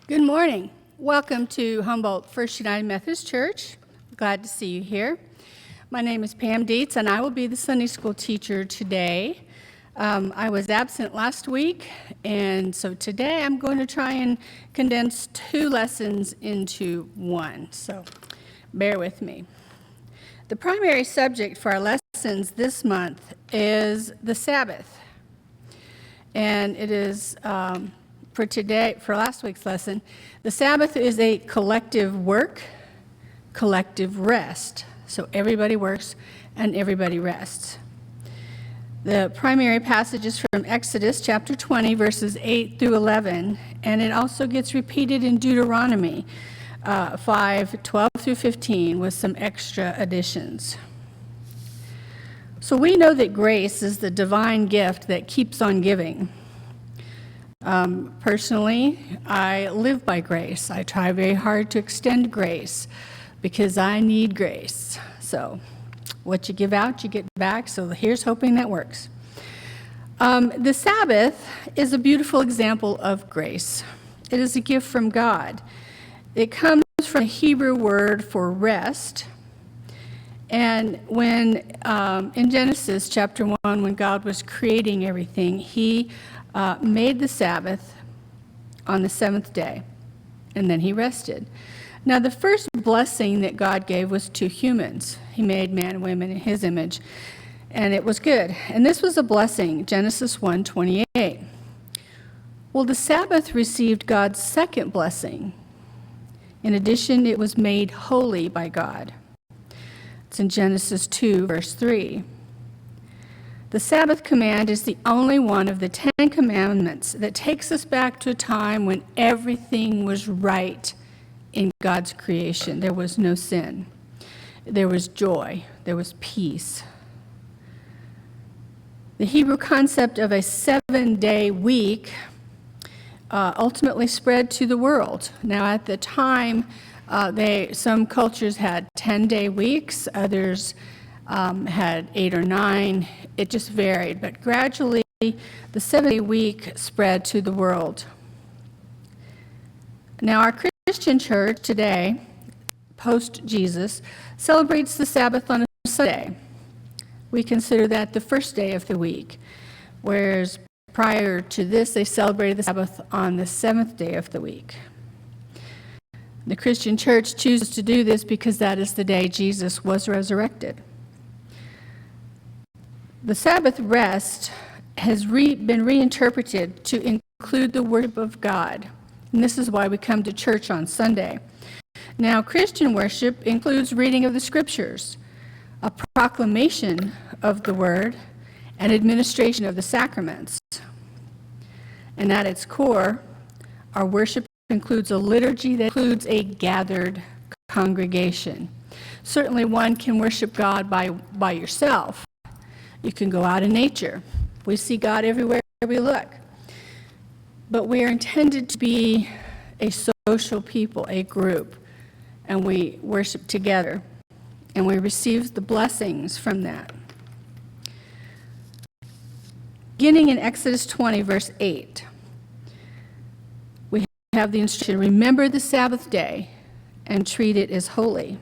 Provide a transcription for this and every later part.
Good morning. Welcome to Humboldt First United Methodist Church. Glad to see you here. My name is Pam Dietz, and I will be the Sunday school teacher today. I was absent last week, and so today I'm going to try and condense 2 lessons into one, so bear with me. The primary subject for our lessons this month is the Sabbath, and it is for last week's lesson, the Sabbath is a collective work, collective rest. So everybody works and everybody rests. The primary passage is from Exodus chapter 20, verses 8 through 11, and it also gets repeated in Deuteronomy 5, 12 through 15 with some extra additions. So we know that grace is the divine gift that keeps on giving. Personally, I live by grace. I try very hard to extend grace because I need grace. So what you give out, you get back. So here's hoping that works. The Sabbath is a beautiful example of grace. It is a gift from God. It comes from the Hebrew word for rest. And when in Genesis chapter 1, when God was creating everything, he made the Sabbath on the 7th day, and then he rested. Now, the first blessing that God gave was to humans. He made man and women in his image, and it was good. And this was a blessing, Genesis 1:28. Well, the Sabbath received God's second blessing. In addition, it was made holy by God. It's in Genesis 2, verse 3. The Sabbath command is the only one of the 10 commandments that takes us back to a time when everything was right in God's creation. There was no sin. There was joy. There was peace. The Hebrew concept of a 7-day week ultimately spread to the world. Now, at the time, some cultures had 10-day weeks, others had 8 or 9. It just varied, but gradually the 7-day week spread to the world. Now, our Christian church today, post-Jesus, celebrates the Sabbath on a Sunday. We consider that the first day of the week, whereas prior to this, they celebrated the Sabbath on the 7th day of the week. The Christian church chooses to do this because that is the day Jesus was resurrected. The Sabbath rest has been reinterpreted to include the worship of God, and this is why we come to church on Sunday. Now, Christian worship includes reading of the Scriptures, a proclamation of the Word, and administration of the sacraments. And at its core, our worship includes a liturgy that includes a gathered congregation. Certainly one can worship God by yourself. You can go out in nature. We see God everywhere we look. But we are intended to be a social people, a group, and we worship together, and we receive the blessings from that. Beginning in Exodus 20, verse 8, we have the instruction, remember the Sabbath day and treat it as holy.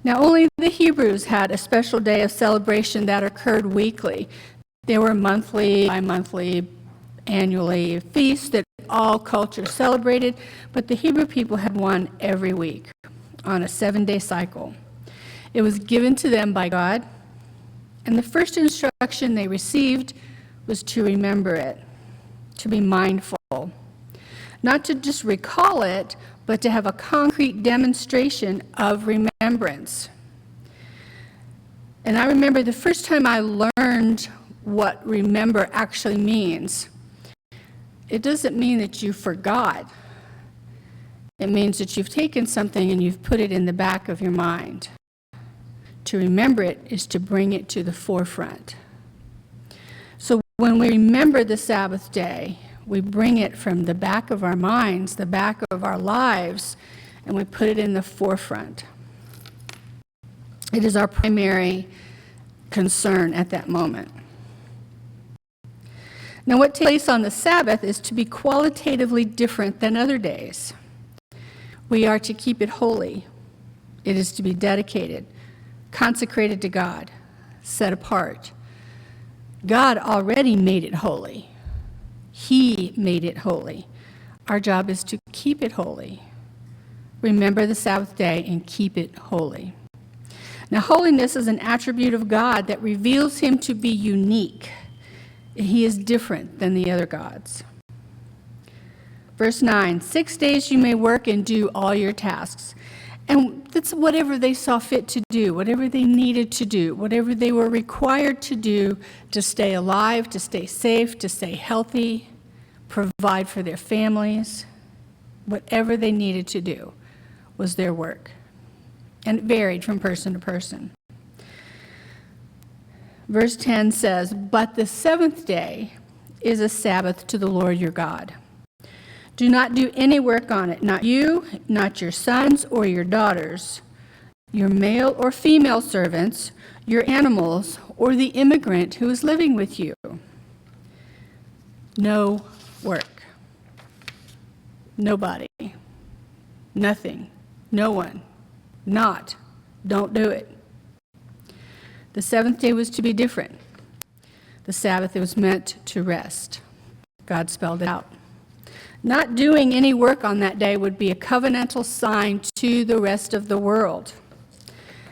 Now, only the Hebrews had a special day of celebration that occurred weekly. There were monthly, bi-monthly, annually feasts that all cultures celebrated, but the Hebrew people had one every week on a 7-day cycle. It was given to them by God, and the first instruction they received was to remember it, to be mindful, not to just recall it, but to have a concrete demonstration of remembrance. And I remember the first time I learned what remember actually means. It doesn't mean that you forgot. It means that you've taken something and you've put it in the back of your mind. To remember it is to bring it to the forefront. So when we remember the Sabbath day, we bring it from the back of our minds, the back of our lives, and we put it in the forefront. It is our primary concern at that moment. Now, what takes place on the Sabbath is to be qualitatively different than other days. We are to keep it holy. It is to be dedicated, consecrated to God, set apart. God already made it holy. He made it holy. Our job is to keep it holy. Remember the Sabbath day and keep it holy. Now, holiness is an attribute of God that reveals him to be unique. He is different than the other gods. Verse 9, 6 days you may work and do all your tasks. And that's whatever they saw fit to do, whatever they needed to do, whatever they were required to do to stay alive, to stay safe, to stay healthy, provide for their families. Whatever they needed to do was their work. And it varied from person to person. Verse 10 says, "But the seventh day is a Sabbath to the Lord your God. Do not do any work on it, not you, not your sons or your daughters, your male or female servants, your animals, or the immigrant who is living with you." No work. Nobody. Nothing. No one. Not. Don't do it. The seventh day was to be different. The Sabbath, it was meant to rest. God spelled it out. Not doing any work on that day would be a covenantal sign to the rest of the world.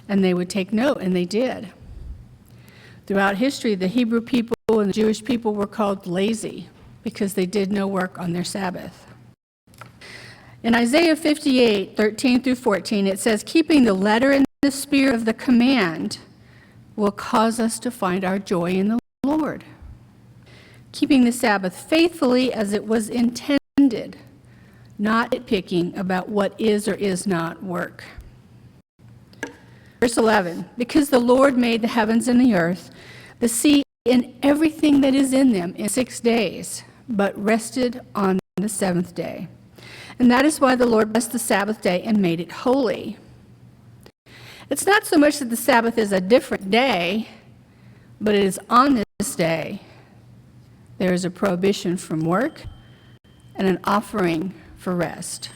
And they would take note, and they did. Throughout history, the Hebrew people and the Jewish people were called lazy because they did no work on their Sabbath. In Isaiah 58, 13 through 14, it says, "Keeping the letter and the spirit of the command will cause us to find our joy in the Lord. Keeping the Sabbath faithfully as it was intended, not nitpicking about what is or is not work." Verse 11, "Because the Lord made the heavens and the earth, the sea, and everything that is in them in 6 days, but rested on the seventh day. And that is why the Lord blessed the Sabbath day and made it holy." It's not so much that the Sabbath is a different day, but it is on this day there is a prohibition from work and an offering for rest.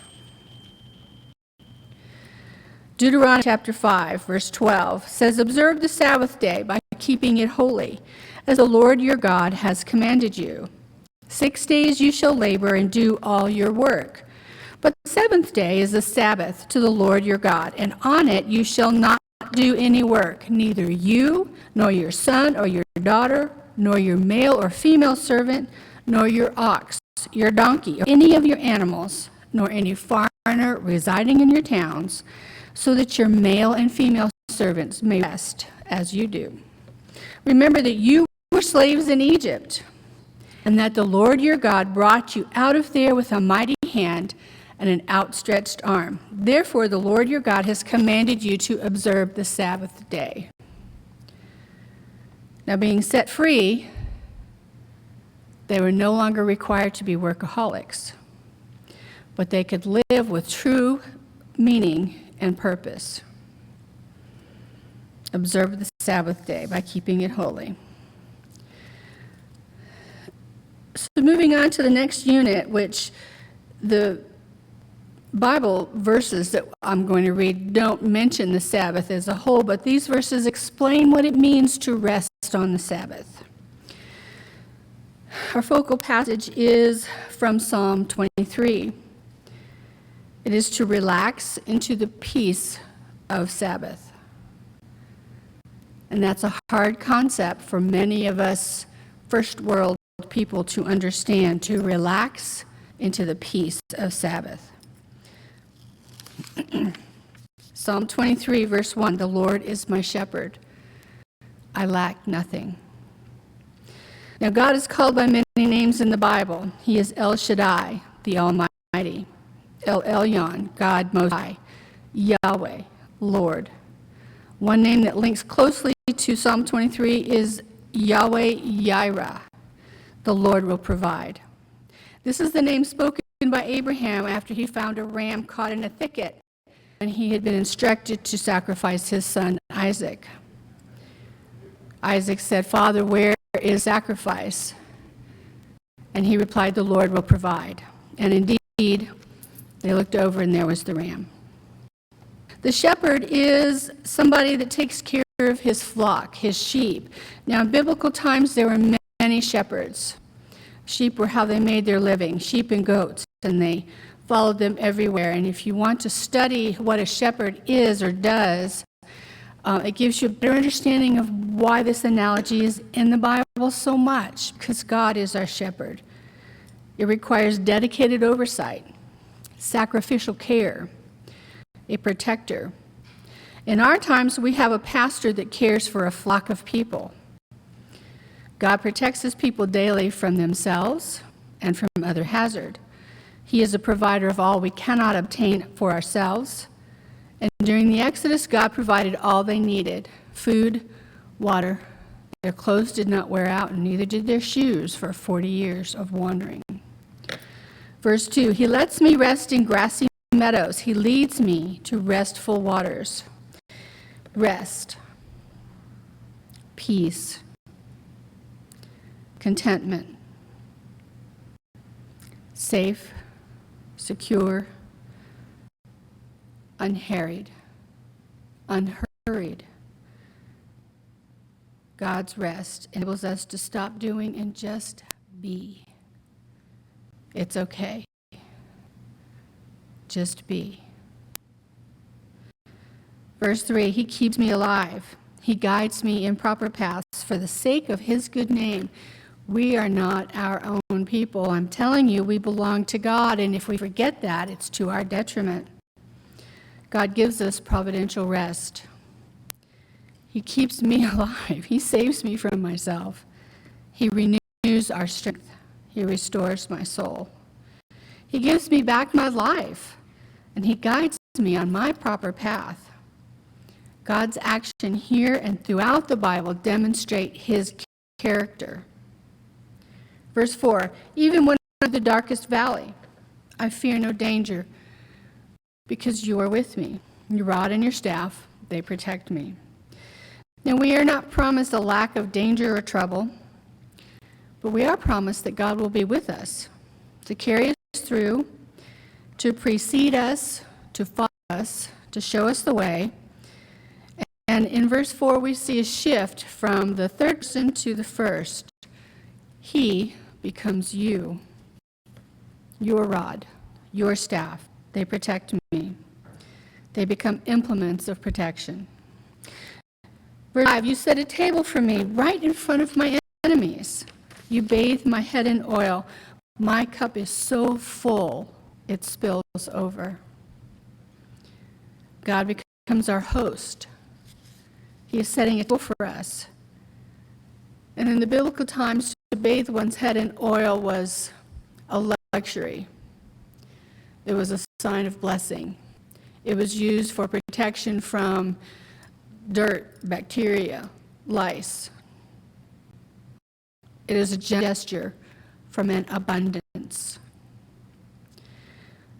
Deuteronomy chapter 5, verse 12 says, "Observe the Sabbath day by keeping it holy, as the Lord your God has commanded you. 6 days you shall labor and do all your work. But the seventh day is a Sabbath to the Lord your God, and on it you shall not do any work, neither you, nor your son or your daughter, nor your male or female servant, nor your ox, your donkey, or any of your animals, nor any foreigner residing in your towns, so that your male and female servants may rest as you do. Remember that you were slaves in Egypt, and that the Lord your God brought you out of there with a mighty hand and an outstretched arm. Therefore, the Lord your God has commanded you to observe the Sabbath day." Now, being set free, they were no longer required to be workaholics, but they could live with true meaning and purpose. Observe the Sabbath day by keeping it holy. So moving on to the next unit, which the Bible verses that I'm going to read don't mention the Sabbath as a whole, but these verses explain what it means to rest on the Sabbath. Our focal passage is from Psalm 23. It is to relax into the peace of Sabbath. And that's a hard concept for many of us first world people to understand, to relax into the peace of Sabbath. Psalm 23, verse 1, "The Lord is my shepherd. I lack nothing." Now, God is called by many names in the Bible. He is El Shaddai, the Almighty, El Elyon, God Most High, Yahweh, Lord. One name that links closely to Psalm 23 is Yahweh Yireh, the Lord will provide. This is the name spoken by Abraham after he found a ram caught in a thicket and he had been instructed to sacrifice his son Isaac. Isaac said, "Father, where is sacrifice?" And he replied, "The Lord will provide." And indeed, they looked over and there was the ram. The shepherd is somebody that takes care of his flock, his sheep. Now, in biblical times, there were many shepherds. Sheep were how they made their living, sheep and goats, and they followed them everywhere. And if you want to study what a shepherd is or does, it gives you a better understanding of why this analogy is in the Bible so much, because God is our shepherd. It requires dedicated oversight, sacrificial care, a protector. In our times, we have a pastor that cares for a flock of people. God protects his people daily from themselves and from other hazard. He is a provider of all we cannot obtain for ourselves. And during the Exodus, God provided all they needed: food, water. Their clothes did not wear out, and neither did their shoes for 40 years of wandering. Verse 2, he lets me rest in grassy meadows. He leads me to restful waters. Rest, peace, contentment, safe, secure, unharried, unhurried. God's rest enables us to stop doing and just be. It's okay. Just be. Verse 3, he keeps me alive. He guides me in proper paths for the sake of his good name. We are not our own people. I'm telling you, we belong to God, and if we forget that, it's to our detriment. God gives us providential rest. He keeps me alive. He saves me from myself. He renews our strength. He restores my soul. He gives me back my life, and he guides me on my proper path. God's action here and throughout the Bible demonstrate his character. Verse 4, even when I'm in the darkest valley, I fear no danger, because you are with me. Your rod and your staff, they protect me. Now, we are not promised a lack of danger or trouble, but we are promised that God will be with us, to carry us through, to precede us, to follow us, to show us the way. And in verse 4, we see a shift from the third person to the first. He becomes you, your rod, your staff. They protect me. They become implements of protection. Verse 5, you set a table for me right in front of my enemies. You bathe my head in oil. My cup is so full, it spills over. God becomes our host. He is setting a table for us. And in the biblical times, to bathe one's head in oil was a luxury. It was a sign of blessing. It was used for protection from dirt, bacteria, lice. It is a gesture from an abundance.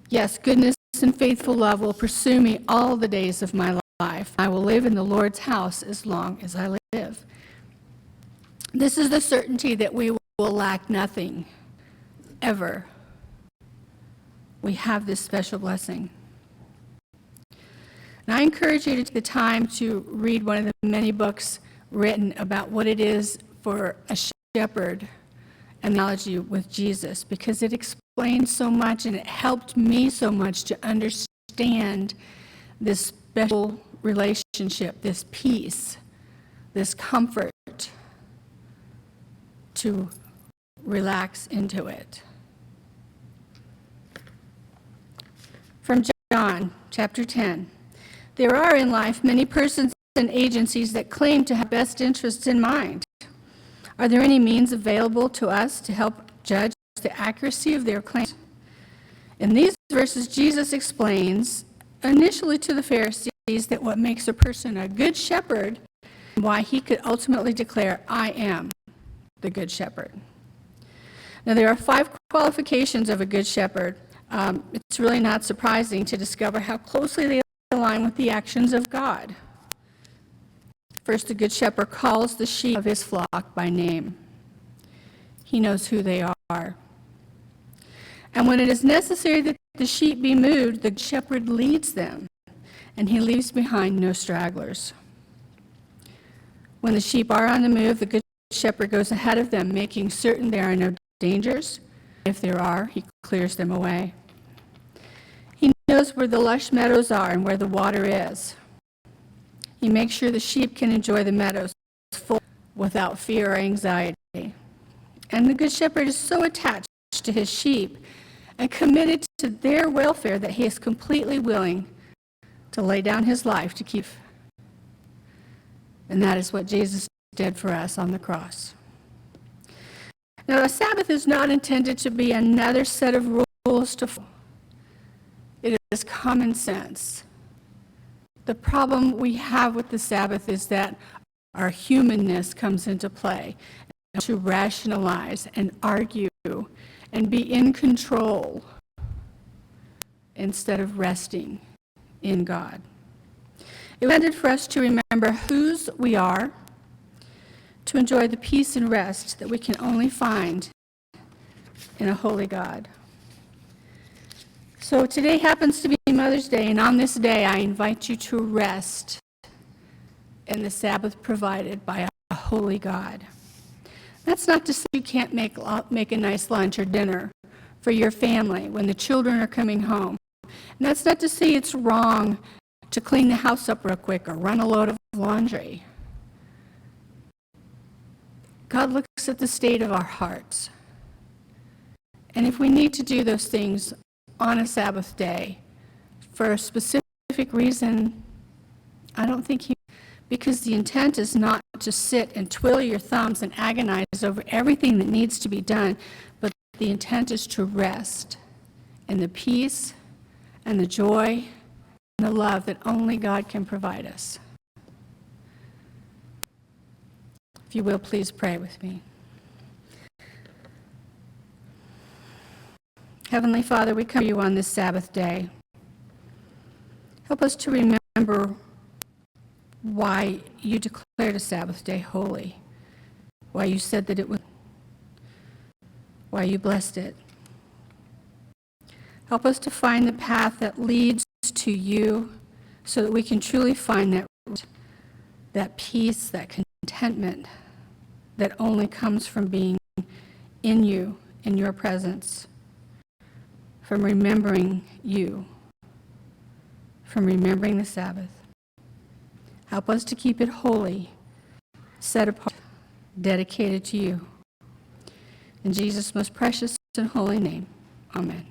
Yes, goodness and faithful love will pursue me all the days of my life. I will live in the Lord's house as long as I live. This is the certainty that we will lack nothing, ever. We have this special blessing. And I encourage you to take the time to read one of the many books written about what it is for a shepherd analogy with Jesus, because it explains so much and it helped me so much to understand this special relationship, this peace, this comfort, to relax into it. From John chapter 10. There are in life many persons and agencies that claim to have best interests in mind. Are there any means available to us to help judge the accuracy of their claims? In these verses, Jesus explains initially to the Pharisees that what makes a person a good shepherd and why he could ultimately declare, I am the good shepherd. Now, there are 5 qualifications of a good shepherd. It's really not surprising to discover how closely they align with the actions of God. First, the good shepherd calls the sheep of his flock by name. He knows who they are. And when it is necessary that the sheep be moved, the shepherd leads them, and he leaves behind no stragglers. When the sheep are on the move, the good shepherd goes ahead of them, making certain there are no dangers. If there are, he clears them away. He knows where the lush meadows are and where the water is. He makes sure the sheep can enjoy the meadows full without fear or anxiety. And the good shepherd is so attached to his sheep and committed to their welfare that he is completely willing to lay down his life to keep. And that is what Jesus did for us on the cross. Now, a Sabbath is not intended to be another set of rules to follow. It is common sense. The problem we have with the Sabbath is that our humanness comes into play, to rationalize and argue and be in control instead of resting in God. It was intended for us to remember whose we are, to enjoy the peace and rest that we can only find in a holy God. So today happens to be Mother's Day, and on this day I invite you to rest in the Sabbath provided by a holy God. That's not to say you can't make a nice lunch or dinner for your family when the children are coming home. And that's not to say it's wrong to clean the house up real quick or run a load of laundry. God looks at the state of our hearts. And if we need to do those things on a Sabbath day for a specific reason, I don't think because the intent is not to sit and twiddle your thumbs and agonize over everything that needs to be done, but the intent is to rest in the peace and the joy and the love that only God can provide us. If you will, please pray with me. Heavenly Father, we come to you on this Sabbath day. Help us to remember why you declared a Sabbath day holy, why you said that it was, why you blessed it. Help us to find the path that leads to you so that we can truly find that peace, that contentment that only comes from being in you, in your presence, from remembering you, from remembering the Sabbath. Help us to keep it holy, set apart, dedicated to you. In Jesus' most precious and holy name, amen.